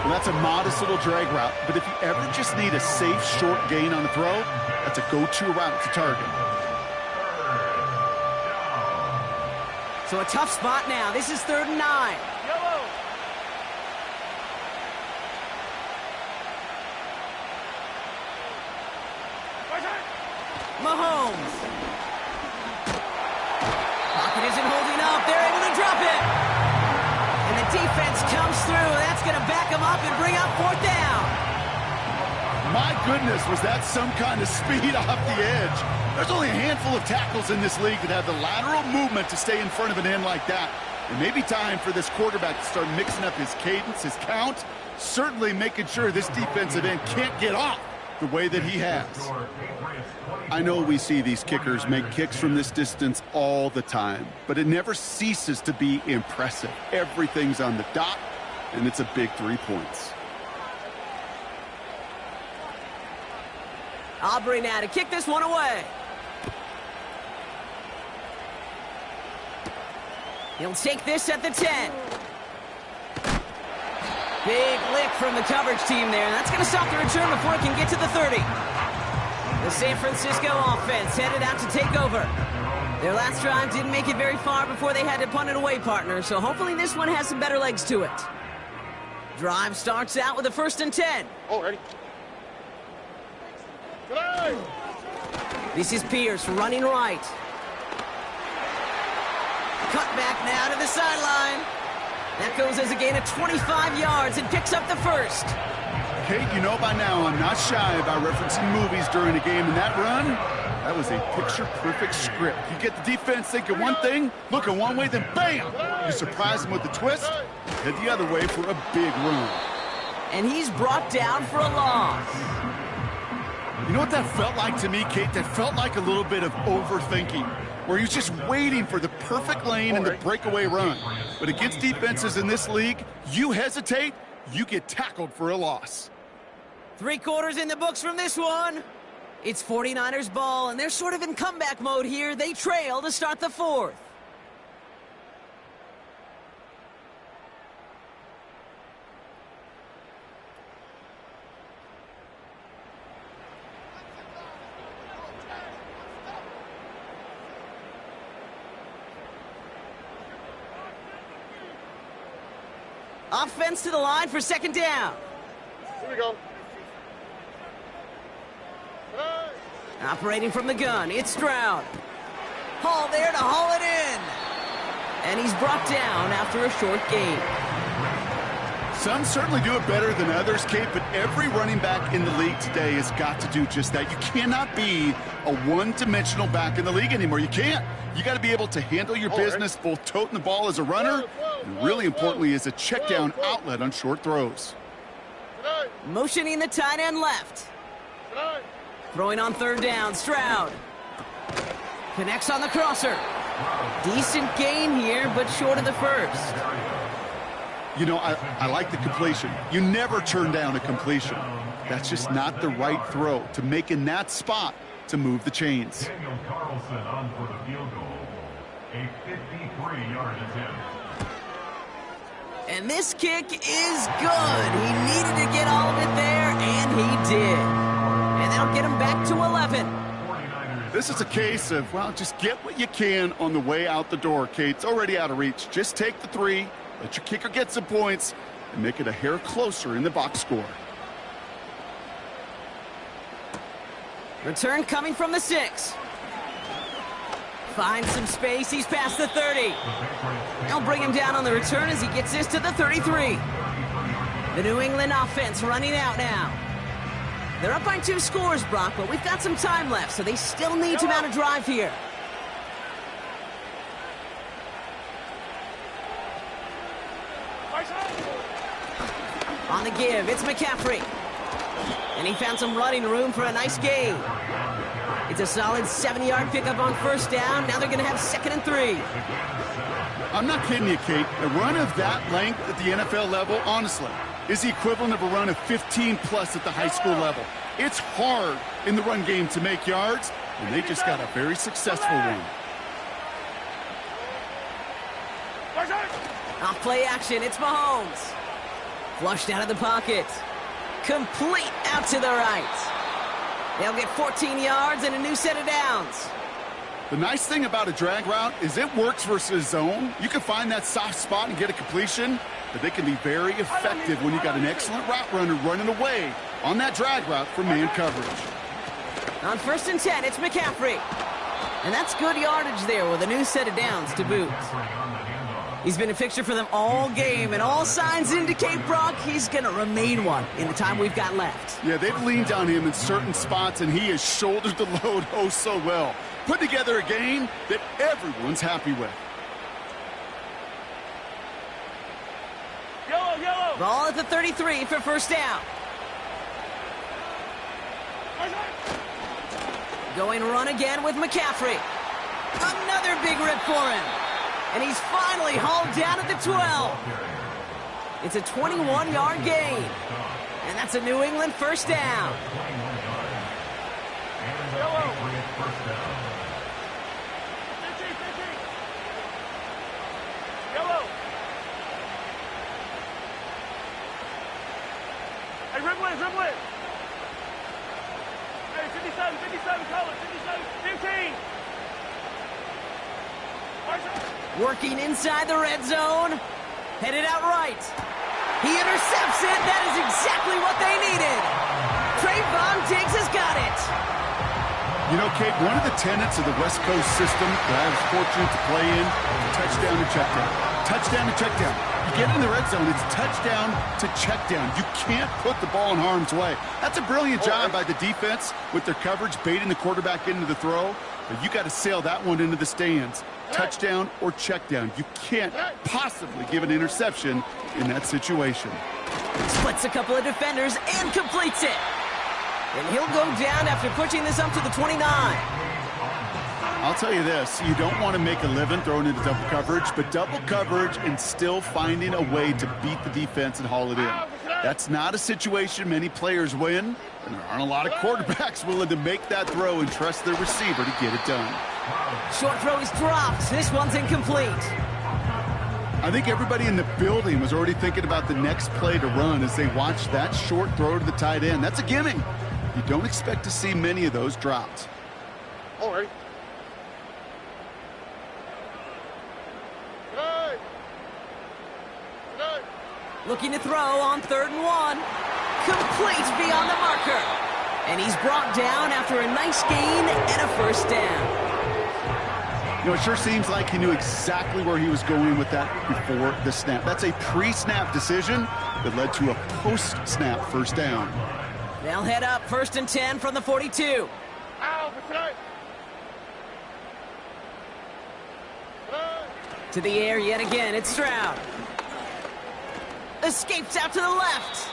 Well, that's a modest little drag route, but if you ever just need a safe, short gain on a throw, that's a go-to route to target. So a tough spot now. This is 3rd and 9. Mahomes. Pocket isn't holding up. They're able to drop it. And the defense comes through. That's going to back them up and bring up 4th down. My goodness, was that some kind of speed off the edge. There's only a handful of tackles in this league that have the lateral movement to stay in front of an end like that. It may be time for this quarterback to start mixing up his cadence, his count, certainly making sure this defensive end can't get off the way that he has. I know we see these kickers make kicks from this distance all the time, but it never ceases to be impressive. Everything's on the dot, and it's a big 3 points. Aubrey now to kick this one away. He'll take this at the 10. Big lick from the coverage team there. That's going to stop the return before it can get to the 30. The San Francisco offense headed out to take over. Their last drive didn't make it very far before they had to punt it away, partner, so hopefully this one has some better legs to it. Drive starts out with a 1st and 10. Oh, ready. This is Pierce running right. Cut back now to the sideline. That goes as a gain of 25 yards and picks up the 1st. Kate, you know by now I'm not shy about referencing movies during a game, and that run, that was a picture-perfect script. You get the defense thinking one thing, looking one way, then bam! You surprise them with the twist, head the other way for a big run. And he's brought down for a loss. You know what that felt like to me, Kate? That felt like a little bit of overthinking, where he was just waiting for the perfect lane and the breakaway run. But against defenses in this league, you hesitate, you get tackled for a loss. 3 quarters in the books from this one. It's 49ers ball, and they're sort of in comeback mode here. They trail to start the 4th. Offense to the line for second down. Here we go. Operating from the gun, it's Stroud. Hall there to haul it in. And he's brought down after a short gain. Some certainly do it better than others, Kate, but every running back in the league today has got to do just that. You cannot be a one-dimensional back in the league anymore. You can't. You got to be able to handle your business, both toting the ball as a runner, and really importantly as a check down outlet on short throws. Motioning the tight end left. Throwing on third down, Stroud. Connects on the crosser. Decent gain here, but short of the first. You know, I like the completion. You never turn down a completion. That's just not the right throw to make in that spot to move the chains. Daniel Carlson on for the field goal. A 53-yard attempt. And this kick is good. He needed to get all of it there, and he did. And that'll get him back to 11. This is a case of, well, just get what you can on the way out the door, Kate. It's already out of reach. Just take the 3, let your kicker get some points, and make it a hair closer in the box score. Return coming from the 6. Finds some space. He's past the 30. They'll bring him down on the return as he gets this to the 33. The New England offense running out now. They're up by 2 scores, Brock, but we've got some time left, so they still need to mount a drive here. On the give, it's McCaffrey. And he found some running room for a nice gain. It's a solid 70-yard pickup on first down. Now they're going to have 2nd and 3. I'm not kidding you, Kate. A run of that length at the NFL level, honestly, is the equivalent of a run of 15-plus at the high school level. It's hard in the run game to make yards, and they just got a very successful one. Off play action, it's Mahomes. Flushed out of the pocket. Complete out to the right. They'll get 14 yards and a new set of downs. The nice thing about a drag route is it works versus zone. You can find that soft spot and get a completion, but they can be very effective when you got an excellent route runner running away on that drag route for man coverage. On 1st and 10, it's McCaffrey. And that's good yardage there with a new set of downs to boot. He's been a fixture for them all game, and all signs indicate, Brock, he's going to remain one in the time we've got left. Yeah, they've leaned on him in certain spots, and he has shouldered the load oh so well. Put together a game that everyone's happy with. Yellow. Ball at the 33 for first down. Going run again with McCaffrey. Another big rip for him. And he's finally hauled down at the 12. It's a 21-yard gain. And that's a New England first down. Yellow. Hey, dribble it. Hey, 57, call it, 57, 15. Working inside the red zone. Headed out right. He intercepts it. That is exactly what they needed. Trayvon Diggs has got it. You know, Kate, one of the tenets of the West Coast system that I was fortunate to play in, touchdown to check down. Touchdown to check down. You get in the red zone, it's touchdown to check down. You can't put the ball in harm's way. That's a brilliant job by the defense with their coverage, baiting the quarterback into the throw. But you got to sail that one into the stands. Touchdown or check down. You can't possibly give an interception in that situation. Splits a couple of defenders and completes it. And he'll go down after pushing this up to the 29. I'll tell you this, you don't want to make a living throwing into double coverage, but double coverage and still finding a way to beat the defense and haul it in. That's not a situation many players win, and there aren't a lot of quarterbacks willing to make that throw and trust their receiver to get it done. Short throw is dropped. This one's incomplete. I think everybody in the building was already thinking about the next play to run as they watched that short throw to the tight end. That's a gimme. You don't expect to see many of those dropped. All right. Looking to throw on 3rd and 1. Complete beyond the marker. And he's brought down after a nice gain and a first down. You know, it sure seems like he knew exactly where he was going with that before the snap. That's a pre-snap decision that led to a post-snap first down. They'll head up 1st and 10 from the 42. Ow, for tonight. To the air yet again, it's Stroud. Escapes out to the left.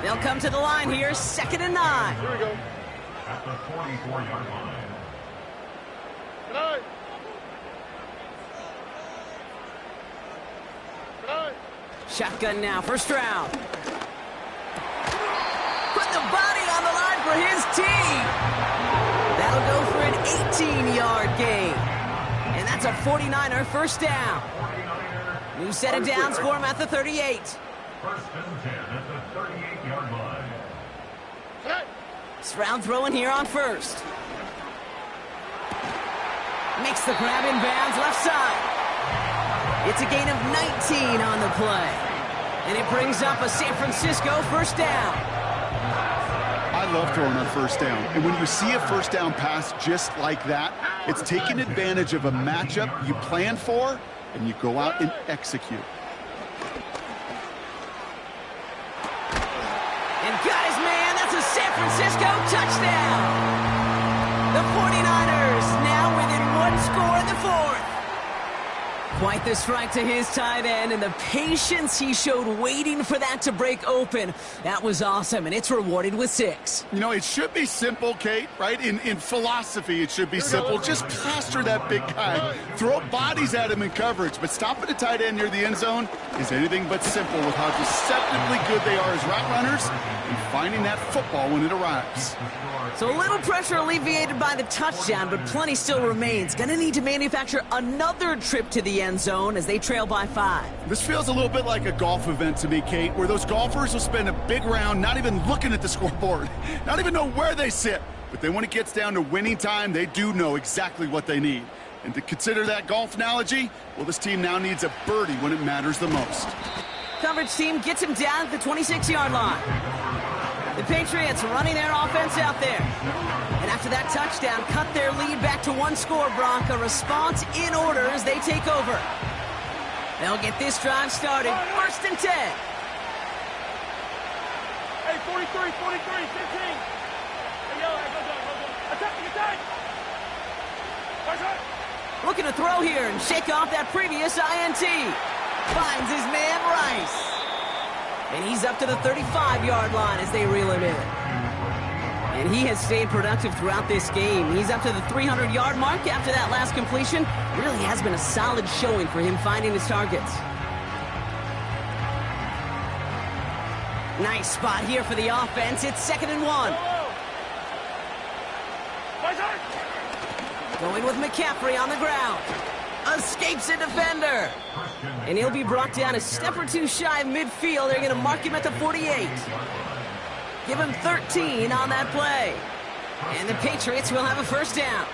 They'll come to the line here, 2nd and 9. Here we go. At the 44-yard line. Tonight. Tonight. Shotgun now for Stroud. Put the body on the line for his team. That'll go for an 18-yard gain. And that's a 49er first down. New set of downs for him at the 38. 1st and 10 at the 38-yard line. Tonight. Stroud throwing here on 1st. Makes the grab in bounds left side. It's a gain of 19 on the play. And it brings up a San Francisco first down. I love throwing on 1st down. And when you see a 1st down pass just like that, it's taking advantage of a matchup you plan for, and you go out and execute. And got his man. That's a San Francisco touchdown. The 49ers now within 1 score in the 4th. Quite the strike to his tight end, and the patience he showed waiting for that to break open. That was awesome, and it's rewarded with 6. You know, it should be simple, Kate, right? In philosophy, it should be simple. Just plaster that big guy. Throw bodies at him in coverage, but stopping a tight end near the end zone is anything but simple with how deceptively good they are as route runners and finding that football when it arrives. So a little pressure alleviated by the touchdown, but plenty still remains. Gonna need to manufacture another trip to the end zone as they trail by 5. This feels a little bit like a golf event to me, Kate, where those golfers will spend a big round not even looking at the scoreboard, not even know where they sit. But then when it gets down to winning time, they do know exactly what they need. And to consider that golf analogy, well, this team now needs a birdie when it matters the most. Coverage team gets him down at the 26-yard line. The Patriots running their offense out there. And after that touchdown, cut their lead back to 1 score, Bronc. A response in order as they take over. They'll get this drive started. 1st and 10. Hey, 43, 15. Hey, yo, go. Attack. Looking to throw here and shake off that previous INT. Finds his man Rice. And he's up to the 35-yard line as they reel him in. And he has stayed productive throughout this game. He's up to the 300-yard mark after that last completion. Really has been a solid showing for him finding his targets. Nice spot here for the offense. It's 2nd and 1. Going with McCaffrey on the ground. Escapes a defender. And he'll be brought down a step or two shy of midfield. They're going to mark him at the 48. Give him 13 on that play. And the Patriots will have a first down.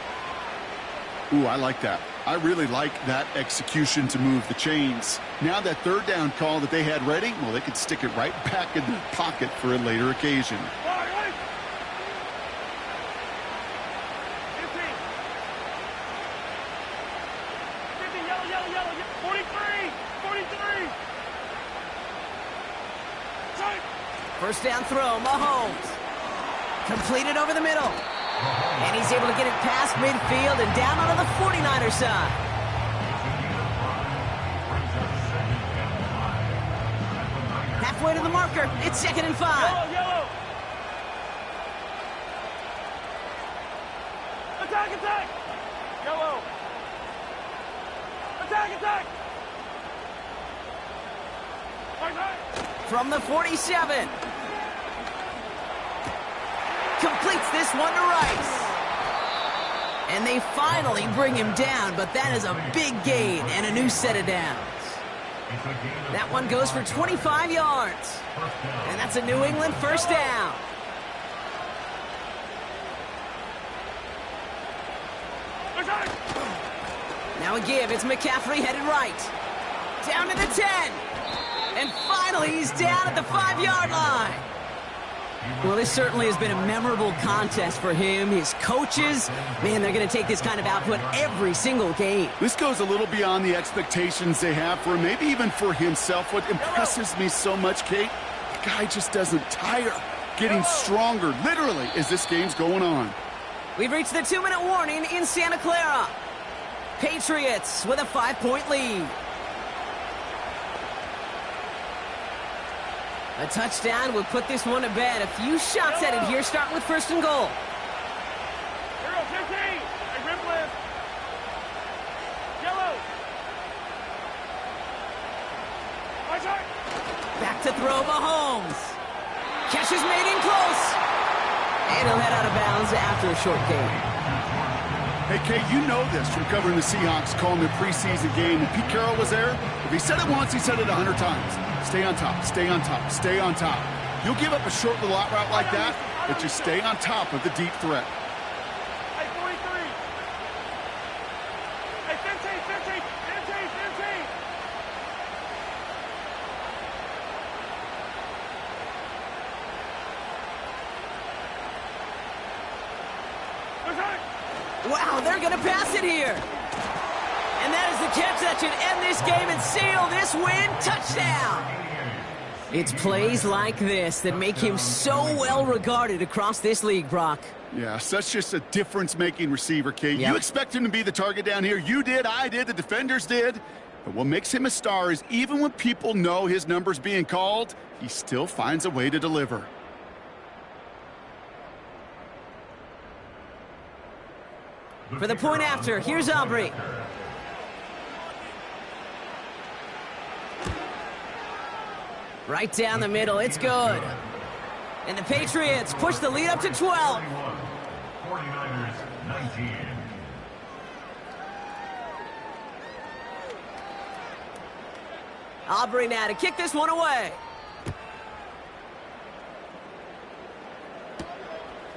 Ooh, I like that. I really like that execution to move the chains. Now that 3rd down call that they had ready, well, they could stick it right back in their pocket for a later occasion. 43. First down throw, Mahomes. Completed over the middle. And he's able to get it past midfield and down onto the 49er side. Halfway to the marker. It's 2nd and 5. Yellow. Attack. Yellow. Attack. From the 47. Completes this one to Rice. And they finally bring him down, but that is a big gain and a new set of downs. That one goes for 25 yards. And that's a New England first down. Now a give. It's McCaffrey headed right. Down to the 10. And finally, he's down at the 5-yard line. Well, this certainly has been a memorable contest for him. His coaches, man, they're going to take this kind of output every single game. This goes a little beyond the expectations they have for him, maybe even for himself. What impresses me so much, Kate, the guy just doesn't tire. Getting stronger, literally, as this game's going on. We've reached the 2-minute warning in Santa Clara. Patriots with a 5-point lead. A touchdown would put this one to bed. A few shots at it here, starting with 1st and goal. Hero 15. Hey, grip lift. Yellow. Watch out. Back to throw Mahomes. Catch is made in close. And he'll head out of bounds after a short gain. Hey, Kate, you know this from covering the Seahawks, calling their preseason game. When Pete Carroll was there, if he said it once, he said it 100 times. Stay on top, stay on top, stay on top. You'll give up a short little out route like that, but just stay on top of the deep threat. Hey, 43. Hey, 15. Wow, they're going to pass it here. And that is the catch that should end this game and seal this win. Touchdown. It's plays like this that make him so well regarded across this league, Brock. Yeah, such just a difference-making receiver, Kate. Yep. You expect him to be the target down here. You did, I did, the defenders did. But what makes him a star is even when people know his number's being called, he still finds a way to deliver. For the point after, here's Aubrey. Right down the middle, it's good. And the Patriots push the lead up to 12. 49ers 19. Aubrey now to kick this one away.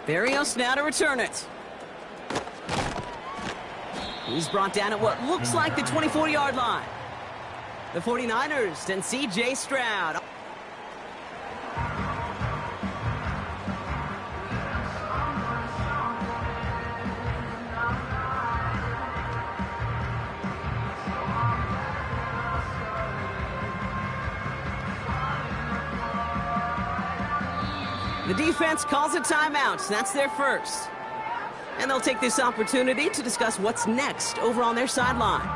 Barrios now to return it. He's brought down at what looks like the 24-yard line. The 49ers and C.J. Stroud. The defense calls a timeout. That's their first. And they'll take this opportunity to discuss what's next over on their sideline.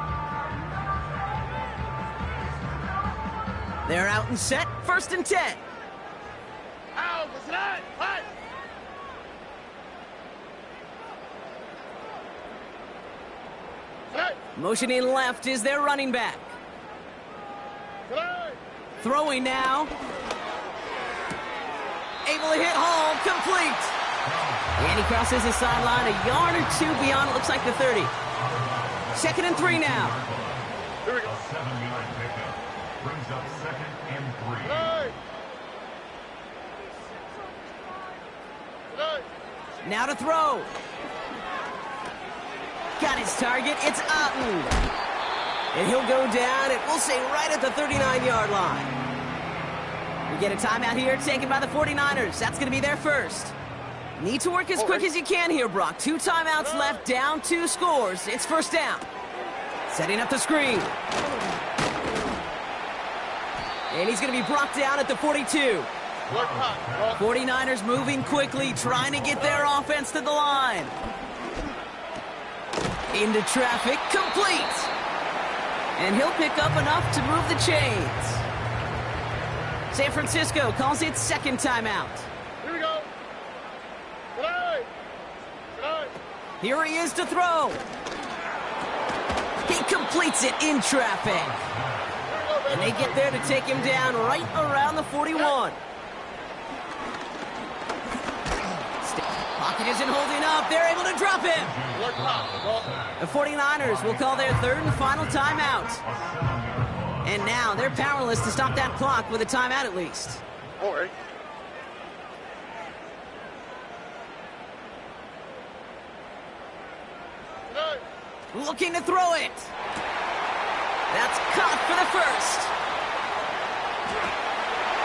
They're out and set. 1st and 10. Out, slide, fight. Slide, Motioning left is their running back. slide. Throwing now. Able to hit Hall. Complete. And he crosses the sideline a yard or two beyond, it looks like the 30. 2nd and 3 now. Here we go. A 7-yard pickup brings up 2nd and 3. Slide. Slide. Now to throw. Got his target. It's Otten. And he'll go down, and we'll say right at the 39-yard line. We get a timeout here taken by the 49ers. That's going to be their first. Need to work as quick as you can here, Brock. 2 timeouts left, down 2 scores. It's 1st down. Setting up the screen. And he's going to be brought down at the 42. 49ers moving quickly, trying to get their offense to the line. Into traffic, complete. And he'll pick up enough to move the chains. San Francisco calls it 2nd timeout. Here we go. Slide. Slide. Here he is to throw. He completes it in traffic. And they get there to take him down right around the 41. Pocket isn't holding up. They're able to drop him. The 49ers will call their 3rd and final timeout. And now they're powerless to stop that clock with a timeout at least. All right. Slide. Looking to throw it. That's caught for the first.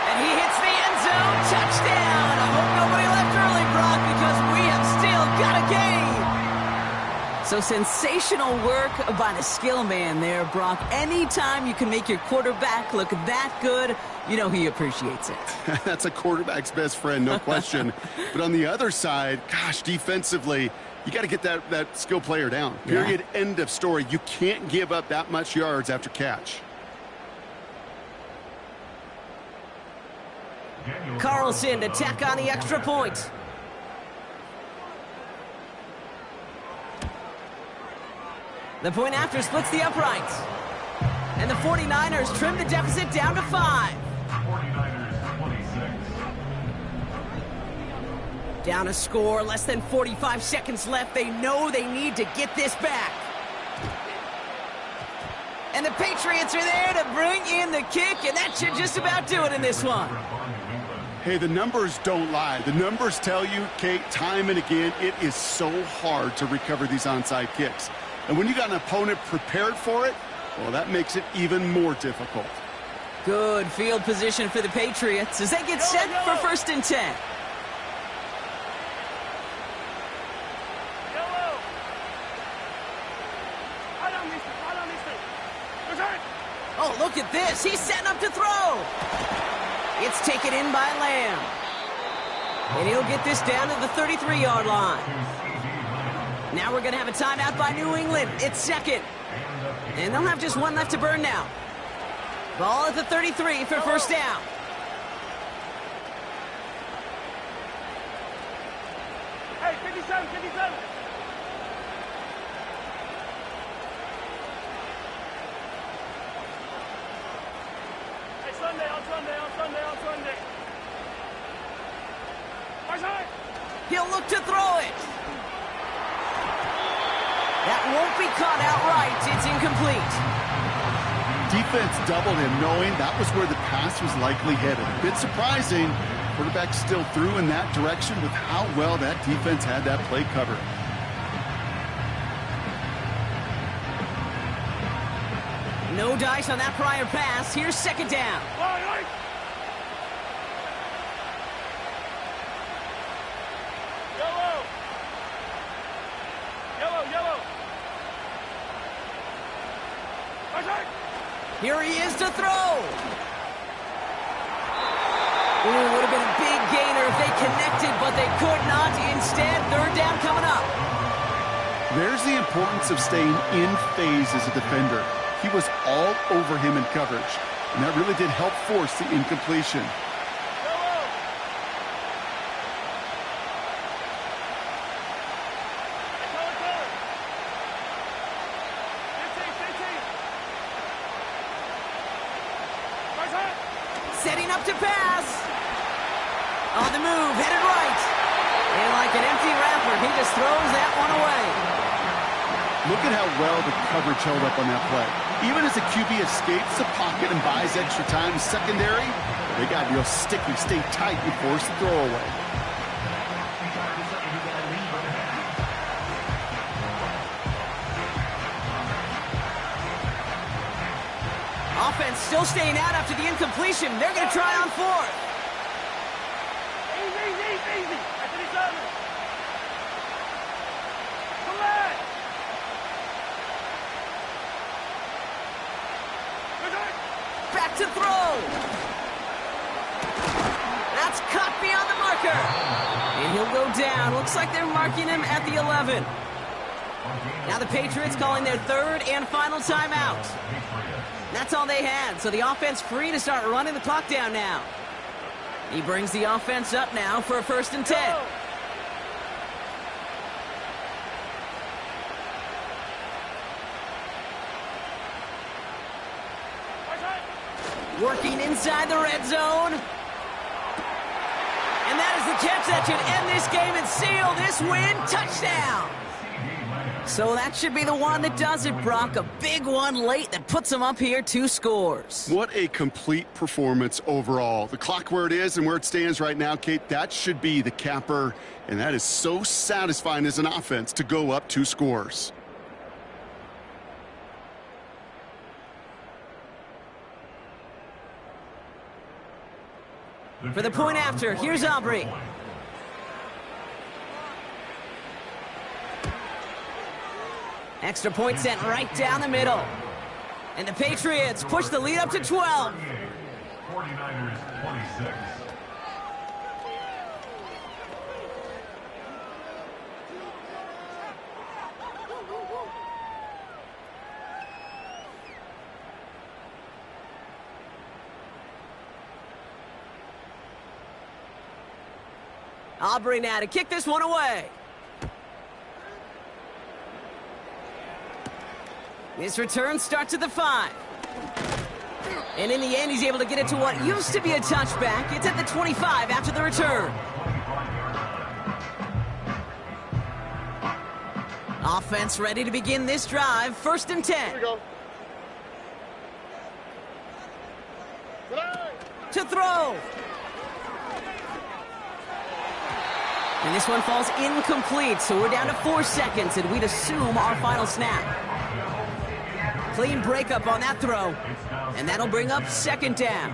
And he hits the end zone. Touchdown. I hope nobody left early, Brock, because we have still got a game. So sensational work by the skill man there, Brock. Anytime you can make your quarterback look that good, you know he appreciates it. That's a quarterback's best friend, no question. But on the other side, gosh, defensively, you got to get that skill player down. Period. Yeah. End of story. You can't give up that much yards after catch. Carlson to tack on the extra point. The point after splits the uprights. And the 49ers trim the deficit down to 5. 49ers 26. Down a score, less than 45 seconds left. They know they need to get this back. And the Patriots are there to bring in the kick, and that should just about do it in this one. Hey, the numbers don't lie. The numbers tell you, Kate, time and again, it is so hard to recover these onside kicks. And when you got an opponent prepared for it, well, that makes it even more difficult. Good field position for the Patriots as they get set for 1st and 10. Oh, look at this. He's setting up to throw. It's taken in by Lamb. And he'll get this down to the 33-yard line. Now we're going to have a timeout by New England. It's 2nd. And they'll have just one left to burn now. Ball at the 33 for 1st down. Hey, 57, 57. Hey, Sunday, on Sunday, on Sunday, on Sunday. He'll look to throw it. That won't be caught outright. It's incomplete. Defense doubled him, knowing that was where the pass was likely headed. A bit surprising. Quarterback still threw in that direction with how well that defense had that play covered. No dice on that prior pass. Here's 2nd down. Yellow. Yellow, yellow. Here he is to throw. Ooh, would have been a big gainer if they connected, but they could not. Instead, 3rd down coming up. There's the importance of staying in phase as a defender. He was all over him in coverage, and that really did help force the incompletion. Setting up to pass. On the move, headed right. And like an empty wrapper, he just throws that one away. Look at how well the coverage held up on that play. Even as the QB escapes the pocket and buys extra time in secondary, they got real sticky, stay tight and force the throwaway. Offense still staying out after the incompletion. They're going to try on 4th. Easy, easy, easy. That's what he's done. Come on. Back to throw. That's caught beyond the marker. And he'll go down. Looks like they're marking him at the 11. Now the Patriots calling their 3rd and final timeout. That's all they had, so the offense free to start running the clock down now. He brings the offense up now for a 1st and 10. Working inside the red zone. And that is the catch that should end this game and seal this win. Touchdown! So that should be the one that does it, Brock. A big one late that puts them up here 2 scores. What a complete performance overall. The clock where it is and where it stands right now, Kate, that should be the capper. And that is so satisfying as an offense to go up 2 scores. For the point after, here's Aubrey. Extra point sent right down the middle. And the Patriots push the lead up to 12. 49ers 26. Aubrey now to kick this one away. This return starts at the 5. And in the end, he's able to get it to what used to be a touchback. It's at the 25 after the return. Offense ready to begin this drive. 1st and 10. Here we go. To throw. And this one falls incomplete, so we're down to 4 seconds, and we'd assume our final snap. Clean breakup on that throw, and that'll bring up 2nd down.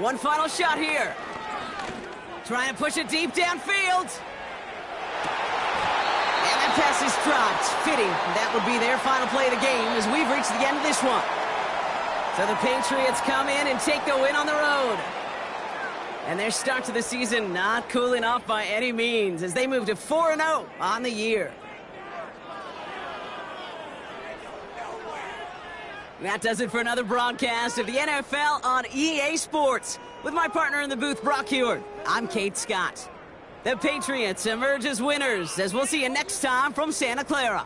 One final shot here. Trying to push it deep downfield. And that pass is dropped. Fitting, that would be their final play of the game as we've reached the end of this one. So the Patriots come in and take the win on the road. And their start to the season not cooling off by any means as they move to 4-0 on the year. That does it for another broadcast of the NFL on EA Sports. With my partner in the booth, Brock Heward, I'm Kate Scott. The Patriots emerge as winners as we'll see you next time from Santa Clara.